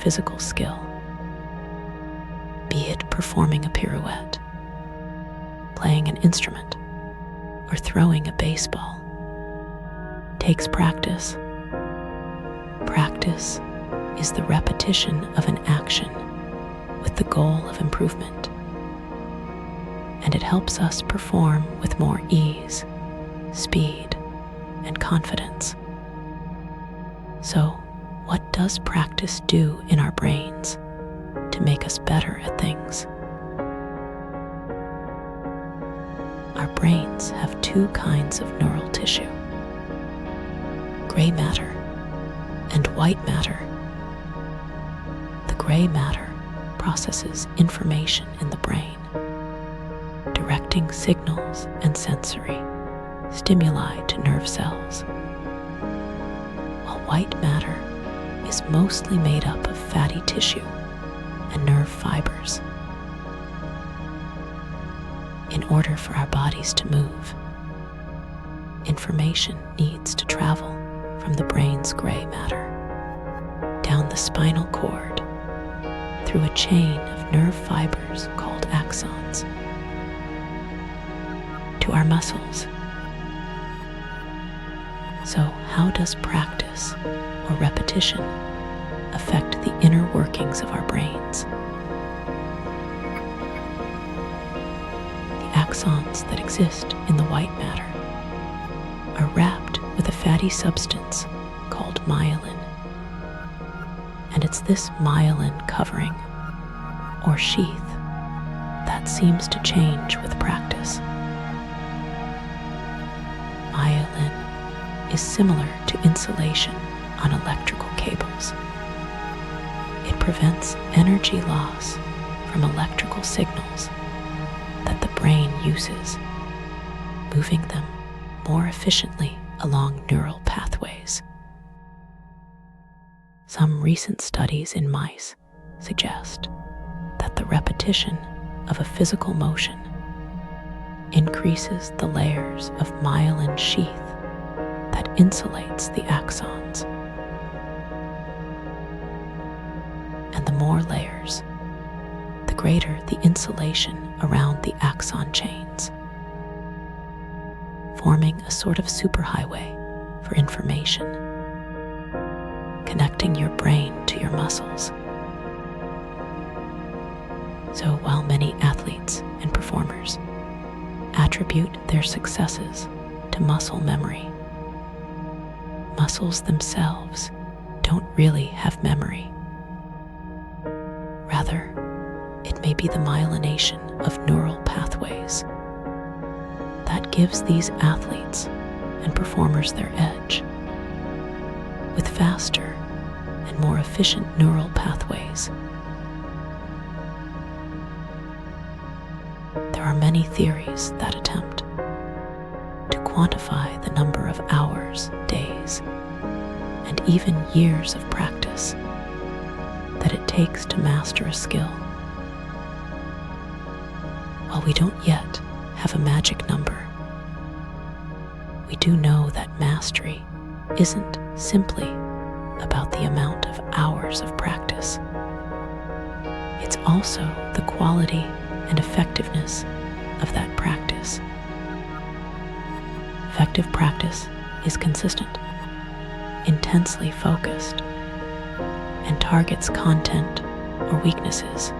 physical skill, be it performing a pirouette, playing an instrument, or throwing a baseball, takes practice. Practice is the repetition of an action with the goal of improvement, and it helps us perform with more ease, speed, and confidence. So, what does practice do in our brains to make us better at things? Our brains have two kinds of neural tissue: gray matter and white matter. The gray matter processes information in the brain, directing signals and sensory stimuli to nerve cells, while white matter is mostly made up of fatty tissue and nerve fibers. In order for our bodies to move, information needs to travel from the brain's gray matter down the spinal cord through a chain of nerve fibers called axons to our muscles. So, how does practice or repetition affect the inner workings of our brains? The axons that exist in the white matter are wrapped with a fatty substance called myelin. And it's this myelin covering, or sheath, that seems to change with practice. Myelin is similar to insulation on electrical cables. It prevents energy loss from electrical signals that the brain uses, moving them more efficiently along neural pathways. Some recent studies in mice suggest that the repetition of a physical motion increases the layers of myelin sheath that insulates the axons. And the more layers, the greater the insulation around the axon chains, forming a sort of superhighway for information, connecting your brain to your muscles. So while many athletes and performers attribute their successes to muscle memory, muscles themselves don't really have memory. Rather, it may be the myelination of neural pathways that gives these athletes and performers their edge. With faster and more efficient neural pathways, there are many theories that attempt to quantify the number of hours, days, and even years of practice that it takes to master a skill. While we don't yet have a magic number, we do know that mastery isn't simply about the amount of hours of practice. It's also the quality and effectiveness of that practice. Effective practice is consistent, intensely focused, and targets content or weaknesses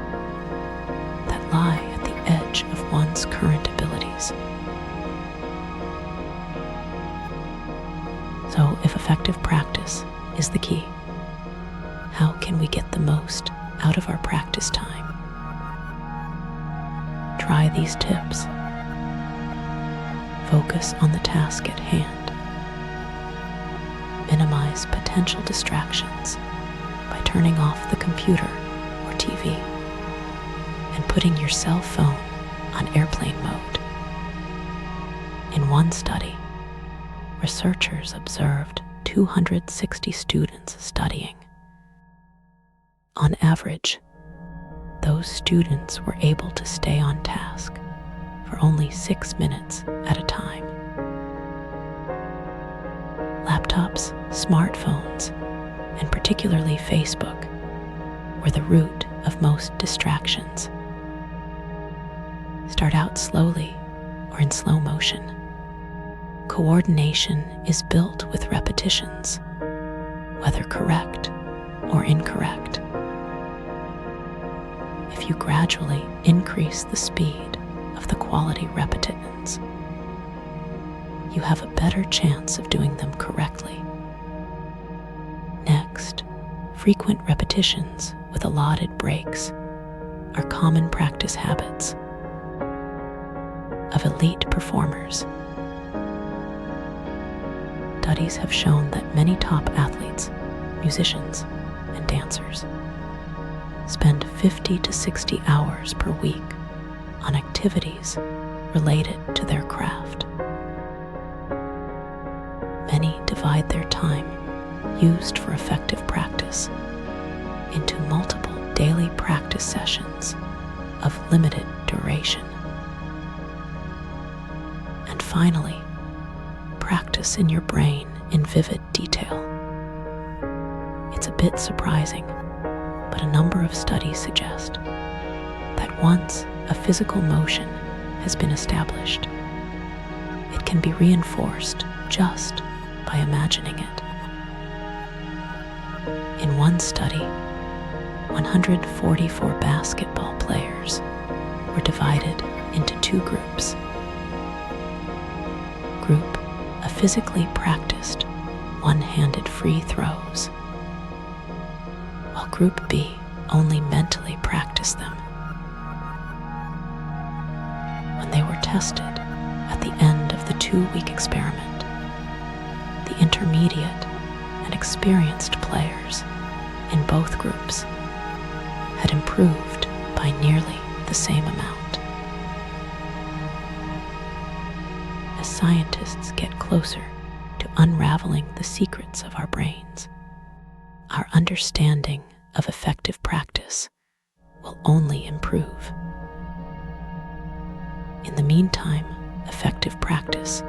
that lie at the edge of one's current abilities. So, if effective practice is the key, how can we get the most out of our practice time? Try these tips. Focus on the task at hand. Minimize potential distractions by turning off the computer or TV and putting your cell phone on airplane mode. In one study, researchers observed 260 students studying. On average, those students were able to stay on task for only 6 minutes at a time. Laptops, smartphones, and particularly Facebook or the root of most distractions. Start out slowly or in slow motion. Coordination is built with repetitions, whether correct or incorrect. If you gradually increase the speed of the quality repetitions, you have a better chance of doing them correctly. Next, frequent repetitions with allotted breaks are common practice habits of elite performers. Studies have shown that many top athletes, musicians, and dancers spend 50 to 60 hours per week on activities related to their craft. Many divide their time used for effective practice into multiple daily practice sessions of limited duration. And finally, practice in your brain in vivid detail. It's a bit surprising, but a number of studies suggest that once a physical motion has been established, it can be reinforced just by imagining it. In one study, 144 basketball players were divided into two groups. Group A physically practiced one-handed free throws, while Group B only mentally practiced them. When they were tested at the end of the 2-week experiment, the intermediate and experienced players in both groups had improved by nearly the same amount. As scientists get closer to unraveling the secrets of our brains, our understanding of effective practice will only improve. In the meantime, effective practice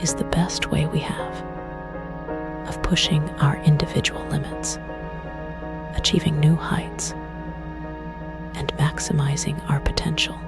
is the best way we have of pushing our individual limits, achieving new heights, and maximizing our potential